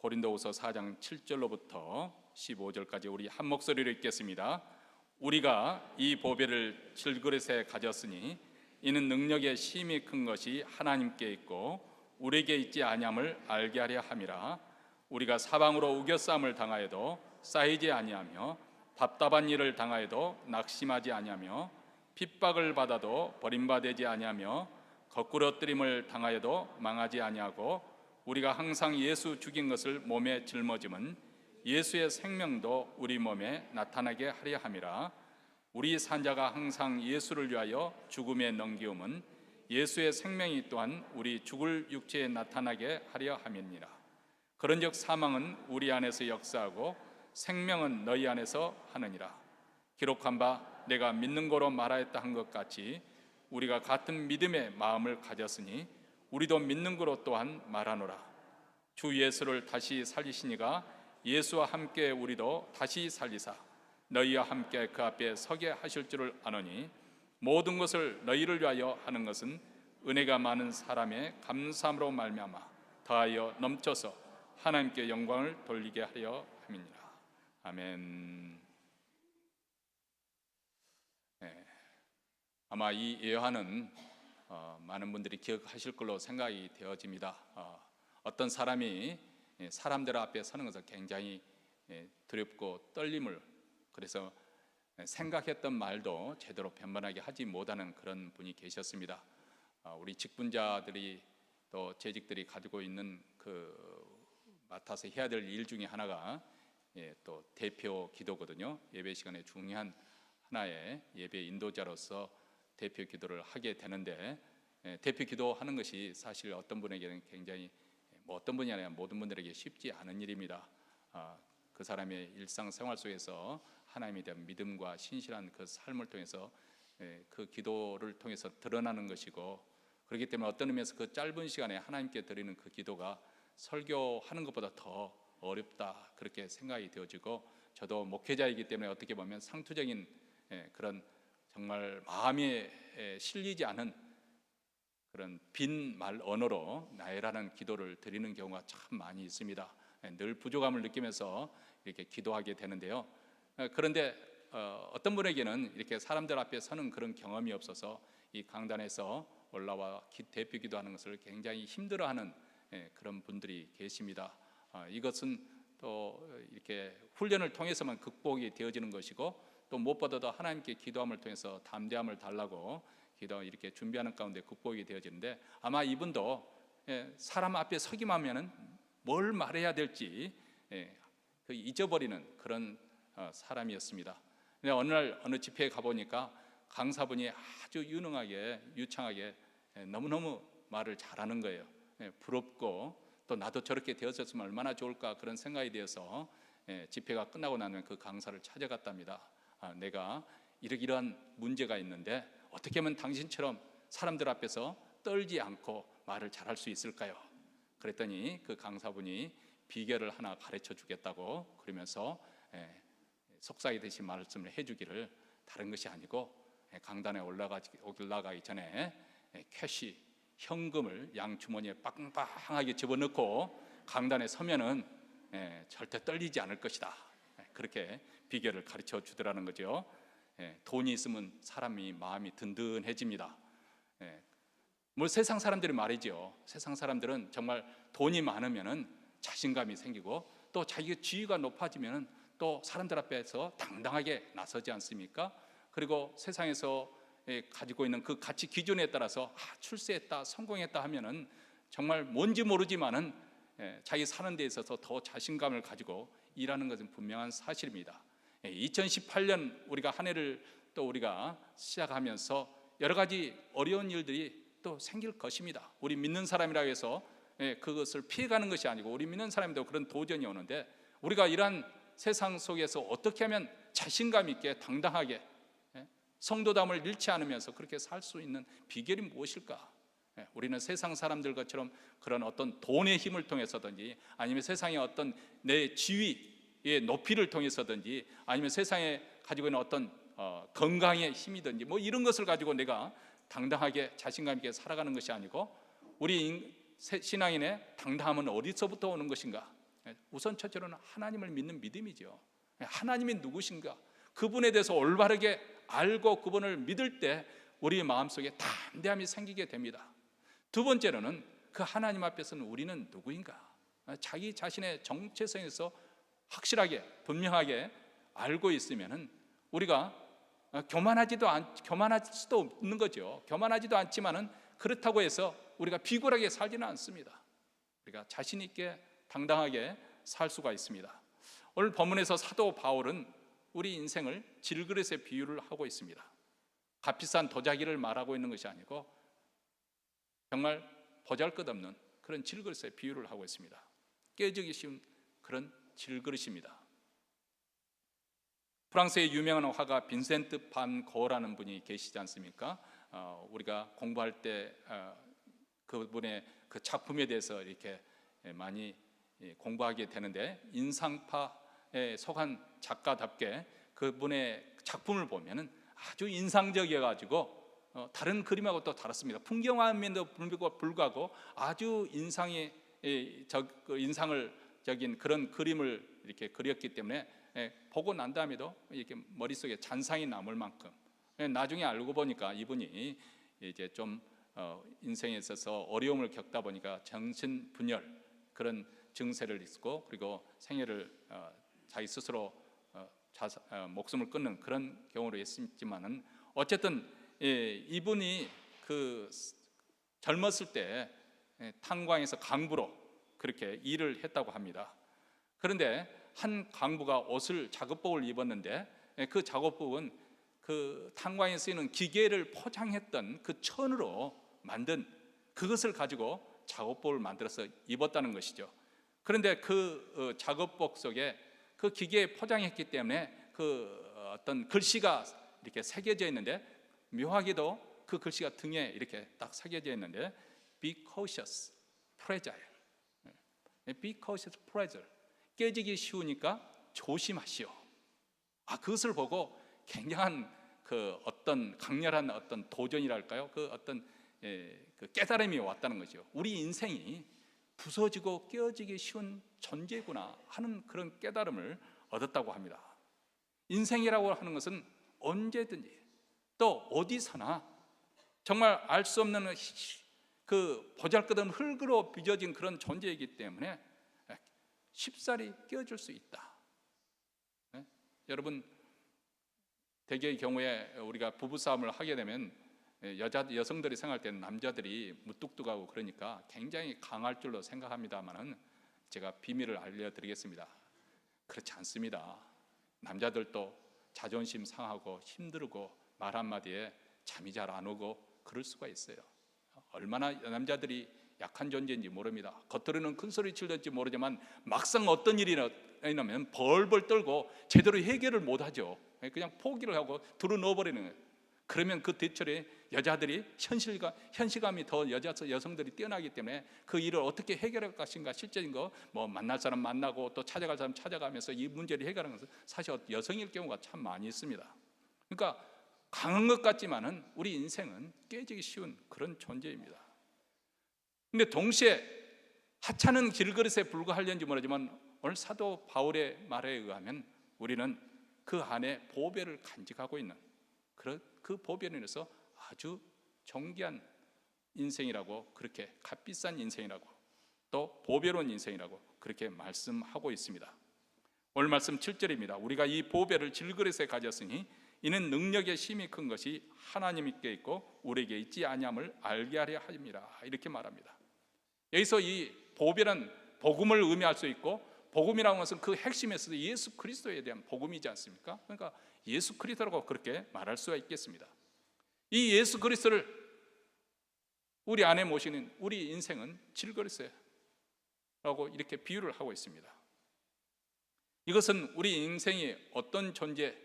고린도후서 4장 7절로부터 15절까지 우리 한 목소리로 읽겠습니다. 우리가 이 보배를 질그릇에 가졌으니 이는 능력의 힘이 큰 것이 하나님께 있고 우리에게 있지 아니함을 알게 하려 함이라. 우리가 사방으로 우겨싸움을 당하여도 쌓이지 아니하며 답답한 일을 당하여도 낙심하지 아니하며 핍박을 받아도 버림받지 아니하며 거꾸로 엎드림을 당하여도 망하지 아니하고 우리가 항상 예수 죽인 것을 몸에 짊어짐은 예수의 생명도 우리 몸에 나타나게 하려 함이라. 우리 산자가 항상 예수를 위하여 죽음에 넘기움은 예수의 생명이 또한 우리 죽을 육체에 나타나게 하려 함이니라. 그런즉 사망은 우리 안에서 역사하고 생명은 너희 안에서 하느니라. 기록한 바 내가 믿는 거로 말하였다 한 것 같이 우리가 같은 믿음의 마음을 가졌으니 우리도 믿는 거로 또한 말하노라. 주 예수를 다시 살리시니가 예수와 함께 우리도 다시 살리사 너희와 함께 그 앞에 서게 하실 줄을 아노니 모든 것을 너희를 위하여 하는 것은 은혜가 많은 사람의 감사함으로 말미암아 더하여 넘쳐서 하나님께 영광을 돌리게 하려 함이니라. 아멘. 아마 이 예화는 많은 분들이 기억하실 걸로 생각이 되어집니다. 어떤 사람이 사람들 앞에 서는 것을 굉장히 두렵고 떨림을, 그래서 생각했던 말도 제대로 변변하게 하지 못하는 그런 분이 계셨습니다. 우리 직분자들이 또 재직들이 가지고 있는 맡아서 해야 될 일 중에 하나가 또 대표 기도거든요. 예배 시간에 중요한 하나의 예배 인도자로서 대표 기도를 하게 되는데, 대표 기도하는 것이 사실 어떤 분에게는 굉장히, 어떤 분이 아니라 모든 분들에게 쉽지 않은 일입니다. 그 사람의 일상생활 속에서 하나님에 대한 믿음과 신실한 그 삶을 통해서 그 기도를 통해서 드러나는 것이고, 그렇기 때문에 어떤 의미에서 그 짧은 시간에 하나님께 드리는 그 기도가 설교하는 것보다 더 어렵다, 그렇게 생각이 되어지고, 저도 목회자이기 때문에 어떻게 보면 상투적인 그런 정말 마음에 실리지 않은 그런 빈 말 언어로 나열하는 기도를 드리는 경우가 참 많이 있습니다. 늘 부족함을 느끼면서 이렇게 기도하게 되는데요. 그런데 어떤 분에게는 이렇게 사람들 앞에 서는 그런 경험이 없어서 이 강단에서 올라와 대표 기도하는 것을 굉장히 힘들어하는 그런 분들이 계십니다. 이것은 또 이렇게 훈련을 통해서만 극복이 되어지는 것이고, 또 무엇보다도 하나님께 기도함을 통해서 담대함을 달라고 기도 이렇게 준비하는 가운데 극복이 되어지는데, 아마 이분도 사람 앞에 서기만 하면은 뭘 말해야 될지 잊어버리는 그런 사람이었습니다. 근데 어느 날 어느 집회에 가보니까 강사분이 아주 유능하게 유창하게 너무너무 말을 잘하는 거예요. 부럽고 또 나도 저렇게 되었으면 얼마나 좋을까, 그런 생각이 되어서 집회가 끝나고 나면 그 강사를 찾아갔답니다. 내가 이러한 문제가 있는데 어떻게 하면 당신처럼 사람들 앞에서 떨지 않고 말을 잘할 수 있을까요? 그랬더니 그 강사분이 비결을 하나 가르쳐 주겠다고 그러면서 속삭이듯이 말씀을 해주기를, 다른 것이 아니고 강단에 올라가기 전에 캐시, 현금을 양주머니에 빵빵하게 집어넣고 강단에 서면은 절대 떨리지 않을 것이다, 그렇게 비결을 가르쳐 주더라는 거죠. 돈이 있으면 사람이 마음이 든든해집니다. 뭐 세상 사람들이 말이죠. 세상 사람들은 정말 돈이 많으면은 자신감이 생기고, 또 자기의 지위가 높아지면은 또 사람들 앞에서 당당하게 나서지 않습니까? 그리고 세상에서 가지고 있는 그 가치 기준에 따라서 출세했다, 성공했다 하면은 정말 뭔지 모르지만은 자기 사는 데 있어서 더 자신감을 가지고 일하는 것은 분명한 사실입니다. 2018년 우리가 한 해를 또 우리가 시작하면서 여러 가지 어려운 일들이 또 생길 것입니다. 우리 믿는 사람이라고 해서 그것을 피해가는 것이 아니고, 우리 믿는 사람도 그런 도전이 오는데, 우리가 이러한 세상 속에서 어떻게 하면 자신감 있게 당당하게 성도담을 잃지 않으면서 그렇게 살 수 있는 비결이 무엇일까? 우리는 세상 사람들 것처럼 그런 어떤 돈의 힘을 통해서든지, 아니면 세상의 어떤 내 지위의 높이를 통해서든지, 아니면 세상에 가지고 있는 어떤 건강의 힘이든지 뭐 이런 것을 가지고 내가 당당하게 자신감 있게 살아가는 것이 아니고, 우리 신앙인의 당당함은 어디서부터 오는 것인가? 우선 첫째로는 하나님을 믿는 믿음이죠. 하나님이 누구신가, 그분에 대해서 올바르게 알고 그분을 믿을 때 우리 마음속에 담대함이 생기게 됩니다. 두 번째로는 그 하나님 앞에서는 우리는 누구인가, 자기 자신의 정체성에서 확실하게 분명하게 알고 있으면은 우리가 교만할 수도 없는 거죠. 교만하지도 않지만은 그렇다고 해서 우리가 비굴하게 살지는 않습니다. 우리가 자신 있게 당당하게 살 수가 있습니다. 오늘 본문에서 사도 바울은 우리 인생을 질그릇에 비유를 하고 있습니다. 값비싼 도자기를 말하고 있는 것이 아니고 정말 보잘것없는 그런 질그릇에 비유를 하고 있습니다. 깨지기 쉬운 그런 질그릇입니다. 프랑스의 유명한 화가 빈센트 반 고흐라는 분이 계시지 않습니까? 우리가 공부할 때 그분의 그 작품에 대해서 이렇게 많이 공부하게 되는데, 인상파에 속한 작가답게 그분의 작품을 보면은 아주 인상적이어가지고 다른 그림하고 또 다릅니다. 풍경화면도 불구하고 아주 인상을 적인 그런 그림을 이렇게 그렸기 때문에 보고 난 다음에도 이렇게 머릿속에 잔상이 남을 만큼, 나중에 알고 보니까 이분이 이제 좀 인생에 있어서 어려움을 겪다 보니까 정신분열 그런 증세를 있고, 그리고 생애를 자기 스스로 목숨을 끊는 그런 경우로 했지만은, 어쨌든 이분이 그 젊었을 때 탄광에서 강부로 그렇게 일을 했다고 합니다. 그런데 한 강부가 작업복을 입었는데, 그 작업복은 그 탄광에 쓰이는 기계를 포장했던 그 천으로 만든 그것을 가지고 작업복을 만들어서 입었다는 것이죠. 그런데 그 작업복 속에 그 기계에 포장했기 때문에 그 어떤 글씨가 이렇게 새겨져 있는데, 묘하게도 그 글씨가 등에 이렇게 딱 새겨져 있는데, Be cautious, fragile. Be cautious, fragile. 깨지기 쉬우니까 조심하시오. 그것을 보고 굉장한 그 어떤 강렬한 어떤 도전이랄까요? 그 어떤 그 깨달음이 왔다는 거죠. 우리 인생이 부서지고 깨어지기 쉬운 존재구나 하는 그런 깨달음을 얻었다고 합니다. 인생이라고 하는 것은 언제든지 또 어디서나 정말 알 수 없는 그 보잘것없는 흙으로 빚어진 그런 존재이기 때문에 쉽사리 깨어질 수 있다. 여러분, 대개의 경우에 우리가 부부싸움을 하게 되면 여성들이 생각할 때는 남자들이 무뚝뚝하고 그러니까 굉장히 강할 줄로 생각합니다만은, 제가 비밀을 알려드리겠습니다. 그렇지 않습니다. 남자들도 자존심 상하고 힘들고 말 한마디에 잠이 잘 안 오고 그럴 수가 있어요. 얼마나 남자들이 약한 존재인지 모릅니다. 겉으로는 큰 소리 치는지 모르지만 막상 어떤 일이 나면 벌벌 떨고 제대로 해결을 못하죠. 그냥 포기를 하고 들어 넣어버리는 거예요. 그러면 그 뒤처리 여자들이 현실감이 더 여성들이 뛰어나기 때문에 그 일을 어떻게 해결할 것인가, 실제인 거 뭐 만날 사람 만나고 또 찾아갈 사람 찾아가면서 이 문제를 해결하는 것은 사실 여성일 경우가 참 많이 있습니다. 그러니까 강한 것 같지만은 우리 인생은 깨지기 쉬운 그런 존재입니다. 근데 동시에 하찮은 길그릇에 불과할는지 모르지만 오늘 사도 바울의 말에 의하면 우리는 그 안에 보배를 간직하고 있는 그 보배로 인해서 아주 존귀한 인생이라고, 그렇게 값비싼 인생이라고, 또 보배로운 인생이라고 그렇게 말씀하고 있습니다. 오늘 말씀 7절입니다. 우리가 이 보배를 질그릇에 가졌으니 이는 능력의 힘이 큰 것이 하나님께 있고 우리에게 있지 아니함을 알게 하려 함이라, 이렇게 말합니다. 여기서 이 보배는 복음을 의미할 수 있고, 복음이라는 것은 그 핵심에서 예수 그리스도에 대한 복음이지 않습니까? 그러니까 예수 그리스도라고 그렇게 말할 수가 있겠습니다. 이 예수 그리스도를 우리 안에 모시는 우리 인생은 질그릇이라고 이렇게 비유를 하고 있습니다. 이것은 우리 인생이 어떤 존재,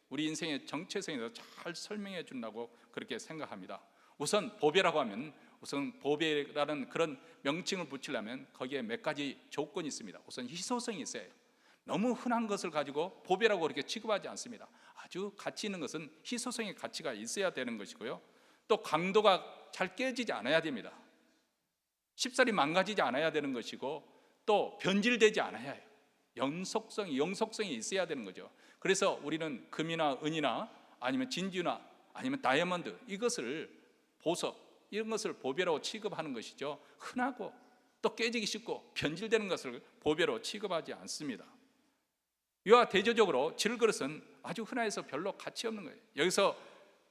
우리 인생의 정체성에 대해서 잘 설명해 준다고 그렇게 생각합니다. 우선 보배라고 하면, 우선 보배라는 그런 명칭을 붙이려면 거기에 몇 가지 조건이 있습니다. 우선 희소성이 있어요. 너무 흔한 것을 가지고 보배라고 그렇게 취급하지 않습니다. 아주 가치 있는 것은 희소성의 가치가 있어야 되는 것이고요, 또 강도가 잘 깨지지 않아야 됩니다. 쉽사리 망가지지 않아야 되는 것이고, 또 변질되지 않아야 해요. 영속성이 있어야 되는 거죠. 그래서 우리는 금이나 은이나 아니면 진주나 아니면 다이아몬드, 이것을 보석, 이런 것을 보배로 취급하는 것이죠. 흔하고 또 깨지기 쉽고 변질되는 것을 보배로 취급하지 않습니다. 이와 대조적으로 질그릇은 아주 흔해서 별로 가치 없는 거예요. 여기서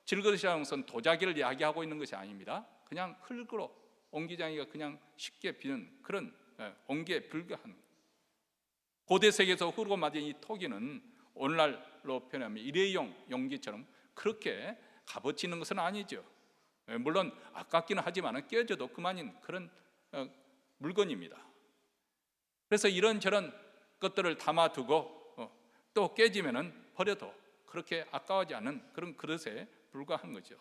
질그릇이라는 것은 도자기를 이야기하고 있는 것이 아닙니다. 그냥 흙으로 옹기장이가 그냥 쉽게 비는 그런 옹기에 불과한, 고대 세계에서 흐르고 맞은 이 토기는 오늘날로 표현하면 일회용 용기처럼 그렇게 값어치 있는 것은 아니죠. 물론 아깝기는 하지만 깨져도 그만인 그런 물건입니다. 그래서 이런저런 것들을 담아두고 또 깨지면 버려도 그렇게 아까워하지 않는 그런 그릇에 불과한 거죠.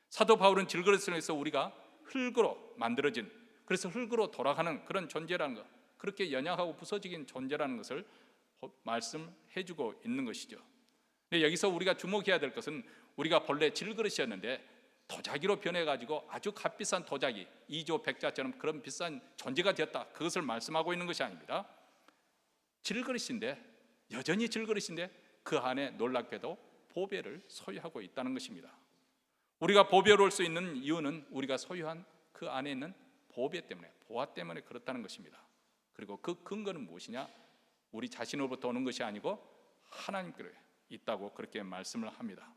사도 바울은 질그릇을 해서 우리가 흙으로 만들어진, 그래서 흙으로 돌아가는 그런 존재라는 것, 그렇게 연약하고 부서지긴 존재라는 것을 말씀해주고 있는 것이죠. 근데 여기서 우리가 주목해야 될 것은 우리가 본래 질그릇이었는데 도자기로 변해가지고 아주 값비싼 도자기, 이조 백자처럼 그런 비싼 존재가 되었다, 그것을 말씀하고 있는 것이 아닙니다. 질그릇인데, 여전히 질그릇인데 그 안에 놀랍게도 보배를 소유하고 있다는 것입니다. 우리가 보배로울 수 있는 이유는 우리가 소유한 그 안에 있는 보배 때문에, 보화 때문에 그렇다는 것입니다. 그리고 그 근거는 무엇이냐? 우리 자신으로부터 오는 것이 아니고 하나님께로 있다고 그렇게 말씀을 합니다.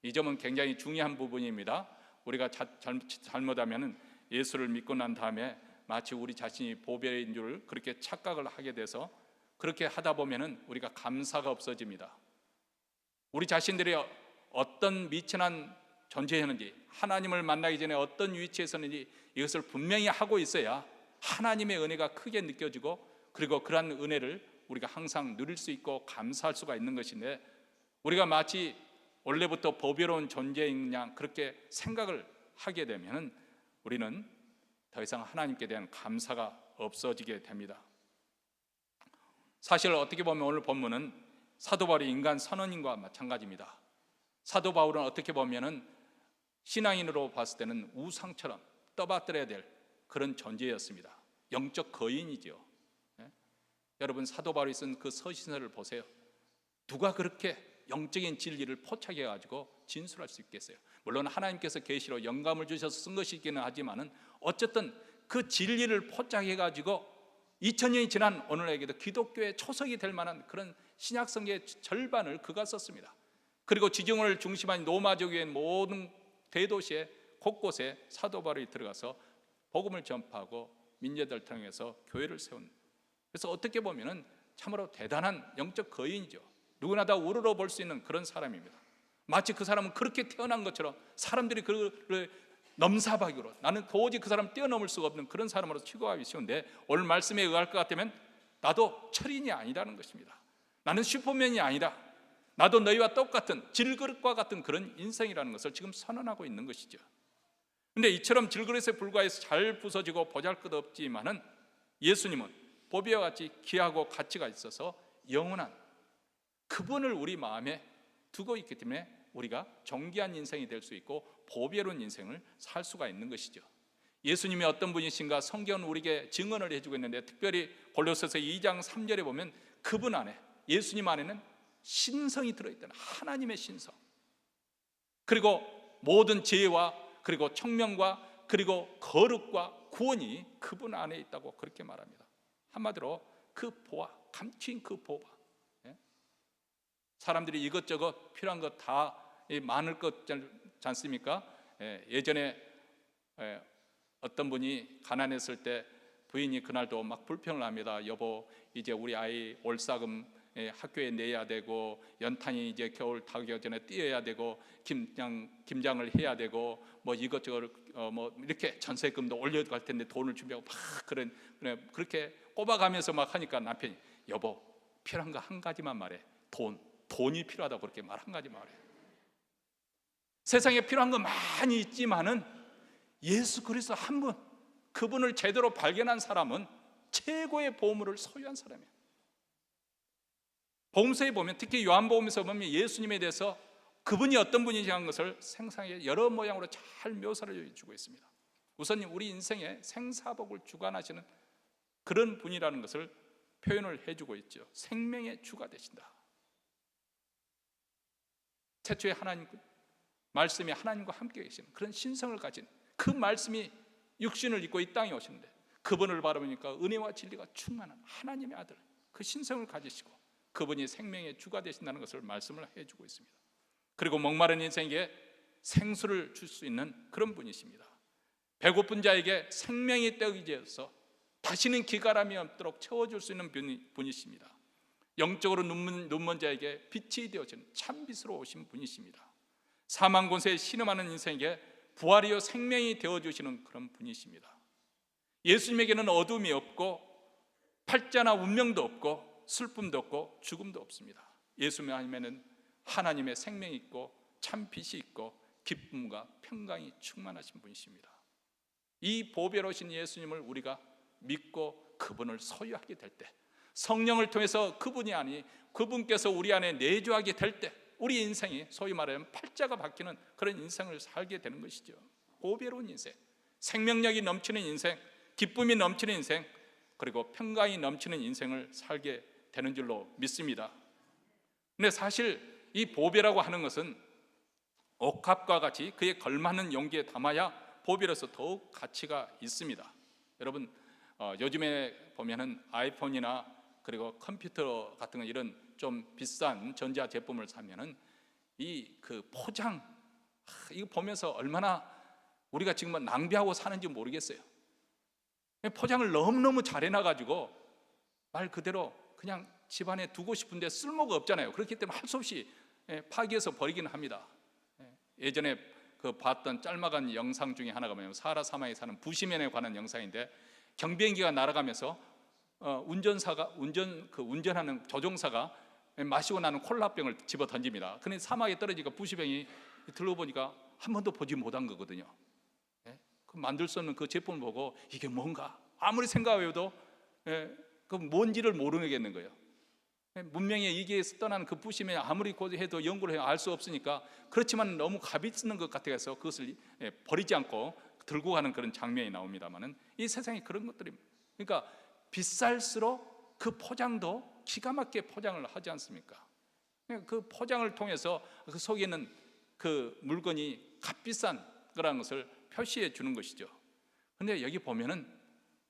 이 점은 굉장히 중요한 부분입니다. 우리가 잘못하면 예수를 믿고 난 다음에 마치 우리 자신이 보배인 줄 그렇게 착각을 하게 돼서 그렇게 하다 보면 우리가 감사가 없어집니다. 우리 자신들이 어떤 미천한 존재였는지, 하나님을 만나기 전에 어떤 위치에 있었는지 이것을 분명히 하고 있어야 하나님의 은혜가 크게 느껴지고, 그리고 그러한 은혜를 우리가 항상 누릴 수 있고 감사할 수가 있는 것인데, 우리가 마치 원래부터 보배로운 존재인 양 그렇게 생각을 하게 되면 우리는 더 이상 하나님께 대한 감사가 없어지게 됩니다. 사실 어떻게 보면 오늘 본문은 사도 바울의 인간 선언인과 마찬가지입니다. 사도 바울은 어떻게 보면 신앙인으로 봤을 때는 우상처럼 떠받들어야 될 그런 존재였습니다. 영적 거인이죠. 여러분, 사도 바울이 쓴 그 서신서를 보세요. 누가 그렇게 영적인 진리를 포착해가지고 진술할 수 있겠어요? 물론 하나님께서 계시로 영감을 주셔서 쓴 것이기는 하지만 어쨌든 그 진리를 포착해가지고 2000년이 지난 오늘에게도 기독교의 초석이 될 만한 그런 신약성경의 절반을 그가 썼습니다. 그리고 지중원을 중심한 로마족의 모든 대도시에 곳곳에 사도 바울이 들어가서 복음을 전파하고 민족들을 통해서 교회를 세운, 그래서 어떻게 보면 참으로 대단한 영적 거인이죠. 누구나 다 우러러 볼 수 있는 그런 사람입니다. 마치 그 사람은 그렇게 태어난 것처럼 사람들이 그를 넘사벽으로, 나는 도저히 그 사람 뛰어넘을 수가 없는 그런 사람으로 취급하기 쉬운데, 오늘 말씀에 의할 것 같으면 나도 철인이 아니라는 것입니다. 나는 슈퍼맨이 아니다. 나도 너희와 똑같은 질그릇과 같은 그런 인생이라는 것을 지금 선언하고 있는 것이죠. 그런데 이처럼 질그릇에 불과해서 잘 부서지고 보잘것없지만은 예수님은 보배와 같이 귀하고 가치가 있어서 영원한 그분을 우리 마음에 두고 있기 때문에 우리가 존귀한 인생이 될 수 있고 보배로운 인생을 살 수가 있는 것이죠. 예수님이 어떤 분이신가 성경은 우리에게 증언을 해주고 있는데, 특별히 골로새서 2장 3절에 보면 그분 안에, 예수님 안에는 신성이 들어있다는, 하나님의 신성, 그리고 모든 지혜와 그리고 청명과 그리고 거룩과 구원이 그분 안에 있다고 그렇게 말합니다. 한마디로 그 보화, 감추인 그 보화, 사람들이 이것저것 필요한 것 다 많을 것 같지 않습니까? 예전에 어떤 분이 가난했을 때 부인이 그날도 막 불평을 합니다. 여보, 이제 우리 아이 올사금 학교에 내야 되고, 연탄이 이제 겨울 타기 전에 띄어야 되고, 김장을 해야 되고, 뭐 이것저것 뭐 이렇게 전세금도 올려갈 텐데 돈을 준비하고 막 그렇게 꼽아가면서 막 하니까 남편이, 여보, 필요한 거 한 가지만 말해. 돈이 필요하다고 그렇게 말 한 가지 말해. 세상에 필요한 거 많이 있지만은 예수 그리스도 한 분, 그분을 제대로 발견한 사람은 최고의 보물을 소유한 사람이에요. 복음서에 보면, 특히 요한복음에서 보면 예수님에 대해서 그분이 어떤 분이냐는 것을 생생하게 여러 모양으로 잘 묘사를 해주고 있습니다. 우선 우리 인생의 생사복을 주관하시는 그런 분이라는 것을 표현을 해주고 있죠. 생명의 주가 되신다. 태초에 하나님 말씀이 하나님과 함께 계시는 그런 신성을 가진 그 말씀이 육신을 입고 이 땅에 오시는데 그분을 바라보니까 은혜와 진리가 충만한 하나님의 아들, 그 신성을 가지시고 그분이 생명의 주가 되신다는 것을 말씀을 해주고 있습니다. 그리고 목마른 인생에게 생수를 줄 수 있는 그런 분이십니다. 배고픈 자에게 생명의 떡이 되어서 다시는 기가람이 없도록 채워줄 수 있는 분이십니다. 영적으로 눈먼 자에게 빛이 되어지는 참빛으로 오신 분이십니다. 사망 권세에 신음하는 인생에게 부활이요 생명이 되어주시는 그런 분이십니다. 예수님에게는 어둠이 없고 팔자나 운명도 없고 슬픔도 없고 죽음도 없습니다. 예수님에는 하나님의 생명이 있고 참빛이 있고 기쁨과 평강이 충만하신 분이십니다. 이 보배로우신 예수님을 우리가 믿고 그분을 소유하게 될 때, 성령을 통해서 그분이 아니 그분께서 우리 안에 내주하게 될 때 우리 인생이 소위 말하면 팔자가 바뀌는 그런 인생을 살게 되는 것이죠. 보배로운 인생, 생명력이 넘치는 인생, 기쁨이 넘치는 인생, 그리고 평강이 넘치는 인생을 살게 되는 줄로 믿습니다. 근데 사실 이 보배라고 하는 것은 옥합과 같이 그에 걸맞는 용기에 담아야 보배로서 더욱 가치가 있습니다. 여러분 요즘에 보면은 아이폰이나 그리고 컴퓨터 같은 거 이런 좀 비싼 전자 제품을 사면은 이 그 포장 이거 보면서 얼마나 우리가 지금 낭비하고 사는지 모르겠어요. 포장을 너무너무 잘 해놔가지고 말 그대로 그냥 집안에 두고 싶은데 쓸모가 없잖아요. 그렇기 때문에 할 수 없이 파기해서 버리기는 합니다. 예전에 그 봤던 짤막한 영상 중에 하나가 뭐냐면 사하라 사막에 사는 부시맨에 관한 영상인데 경비행기가 날아가면서 운전하는 조종사가 마시고 나는 콜라병을 집어 던집니다. 근데 사막에 떨어지니까 부시병이 들어보니까 한 번도 보지 못한 거거든요. 그 만들 수 없는 그 제품을 보고 이게 뭔가 아무리 생각해도 그 뭔지를 모르겠는 거예요. 문명의 이기에서 떠난 그 부시맨이 아무리 해도 연구를 해도 알 수 없으니까 그렇지만 너무 갑이 쓰는 것 같아서 그것을 버리지 않고 들고 가는 그런 장면이 나옵니다만은 이 세상에 그런 것들이 그러니까 비쌀수록 그 포장도 기가 막히게 포장을 하지 않습니까? 그 포장을 통해서 그 속에 있는 그 물건이 값비싼 거라는 것을 표시해 주는 것이죠. 그런데 여기 보면은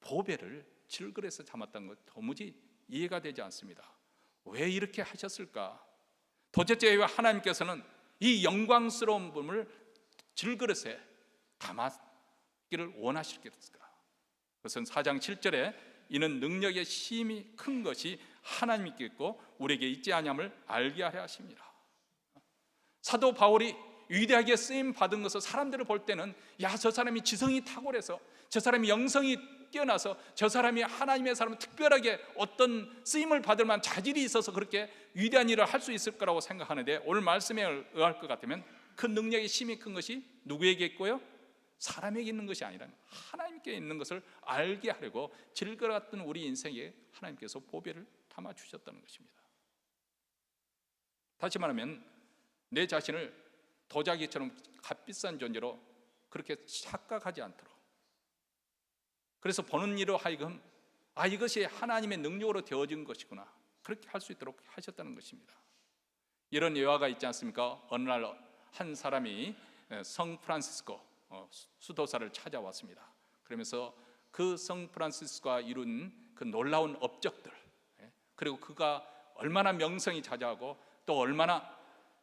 보배를 질그릇에 담았다는 것 도무지 이해가 되지 않습니다. 왜 이렇게 하셨을까? 도대체 왜 하나님께서는 이 영광스러운 분을 질그릇에 담았기를 원하시겠을까? 그것은 4장 7절에 이는 능력의 힘이 큰 것이 하나님께 있고 우리에게 있지 아니함을 알게 하려 하십니다. 사도 바울이 위대하게 쓰임 받은 것을 사람들을 볼 때는 야, 저 사람이 지성이 탁월해서 저 사람이 영성이 뛰어나서 저 사람이 하나님의 사람은 특별하게 어떤 쓰임을 받을 만한 자질이 있어서 그렇게 위대한 일을 할 수 있을 거라고 생각하는데 오늘 말씀에 의할 것 같으면 그 능력의 힘이 큰 것이 누구에게 있고요? 사람에게 있는 것이 아니라 하나님께 있는 것을 알게 하려고 질그릇 우리 인생에 하나님께서 보배를 담아 주셨다는 것입니다. 다시 말하면 내 자신을 도자기처럼 값비싼 존재로 그렇게 착각하지 않도록, 그래서 보는 이로 하여금 이것이 하나님의 능력으로 되어진 것이구나 그렇게 할 수 있도록 하셨다는 것입니다. 이런 예화가 있지 않습니까? 어느 날 한 사람이 성 프란시스코 수도사를 찾아왔습니다. 그러면서 그 성 프란시스코가 이룬 그 놀라운 업적들, 그리고 그가 얼마나 명성이 자자하고 또 얼마나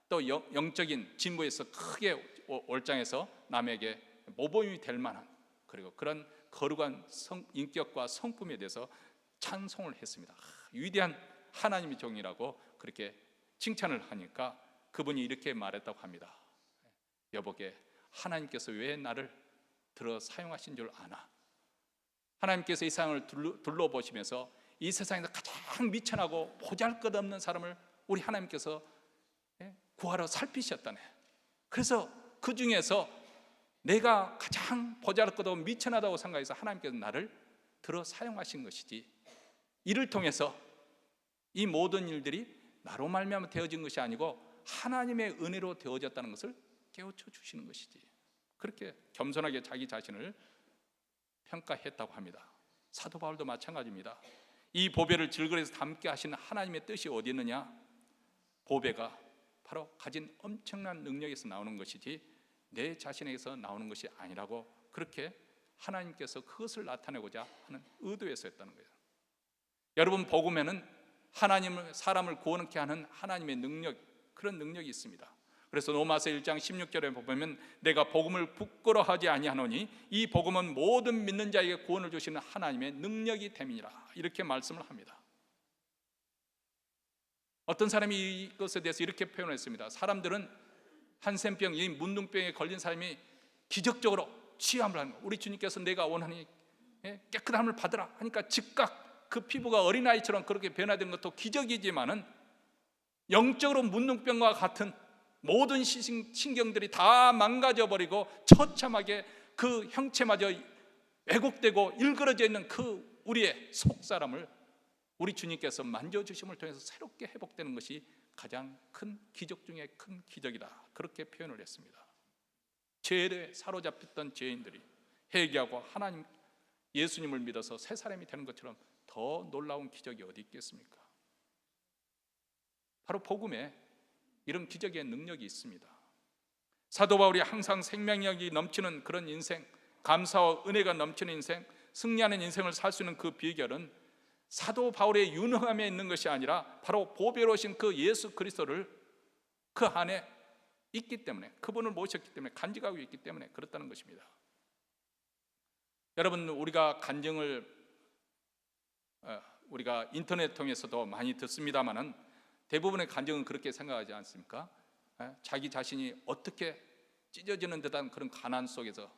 또 영적인 진보에서 크게 올장해서 남에게 모범이 될 만한 그리고 그런 거룩한 인격과 성품에 대해서 찬송을 했습니다. 위대한 하나님의 종이라고 그렇게 칭찬을 하니까 그분이 이렇게 말했다고 합니다. 여보게, 하나님께서 왜 나를 들어 사용하신 줄 아나? 하나님께서 이 세상을 둘러보시면서 이 세상에서 가장 미천하고 보잘것없는 사람을 우리 하나님께서 구하러 살피셨다네. 그래서 그 중에서 내가 가장 보잘것없고 미천하다고 생각해서 하나님께서 나를 들어 사용하신 것이지, 이를 통해서 이 모든 일들이 나로 말미암아 되어진 것이 아니고 하나님의 은혜로 되어졌다는 것을 깨우쳐 주시는 것이지, 그렇게 겸손하게 자기 자신을 평가했다고 합니다. 사도 바울도 마찬가지입니다. 이 보배를 질그릇에 담게 하시는 하나님의 뜻이 어디 있느냐? 보배가 바로 가진 엄청난 능력에서 나오는 것이지 내 자신에게서 나오는 것이 아니라고, 그렇게 하나님께서 그것을 나타내고자 하는 의도에서였다는 거예요. 여러분, 복음에는 하나님을, 사람을 구원케 하는 하나님의 능력, 그런 능력이 있습니다. 그래서 로마서 1장 16절에 보면 내가 복음을 부끄러워하지 아니하노니 이 복음은 모든 믿는 자에게 구원을 주시는 하나님의 능력이 됨이니라, 이렇게 말씀을 합니다. 어떤 사람이 이것에 대해서 이렇게 표현했습니다. 사람들은 한센병, 이 문둥병에 걸린 사람이 기적적으로 치유함을 하는 거예요. 우리 주님께서 내가 원하니 깨끗함을 받으라 하니까 즉각 그 피부가 어린아이처럼 그렇게 변화된 것도 기적이지만은, 영적으로 문둥병과 같은 모든 신경들이 다 망가져버리고 처참하게 그 형체마저 왜곡되고 일그러져 있는 그 우리의 속사람을 우리 주님께서 만져주심을 통해서 새롭게 회복되는 것이 가장 큰 기적 중에 큰 기적이다, 그렇게 표현을 했습니다. 죄에 사로잡혔던 죄인들이 회개하고 하나님, 예수님을 믿어서 새 사람이 되는 것처럼 더 놀라운 기적이 어디 있겠습니까? 바로 복음에 이런 기적의 능력이 있습니다. 사도 바울이 항상 생명력이 넘치는 그런 인생, 감사와 은혜가 넘치는 인생, 승리하는 인생을 살 수 있는 그 비결은 사도 바울의 유능함에 있는 것이 아니라 바로 보배로우신 그 예수 그리스도를 그 안에 있기 때문에, 그분을 모셨기 때문에, 간직하고 있기 때문에 그렇다는 것입니다. 여러분, 우리가 간증을 우리가 인터넷 통해서도 많이 듣습니다만은 대부분의 간증은 그렇게 생각하지 않습니까? 자기 자신이 어떻게 찢어지는 듯한 그런 가난 속에서,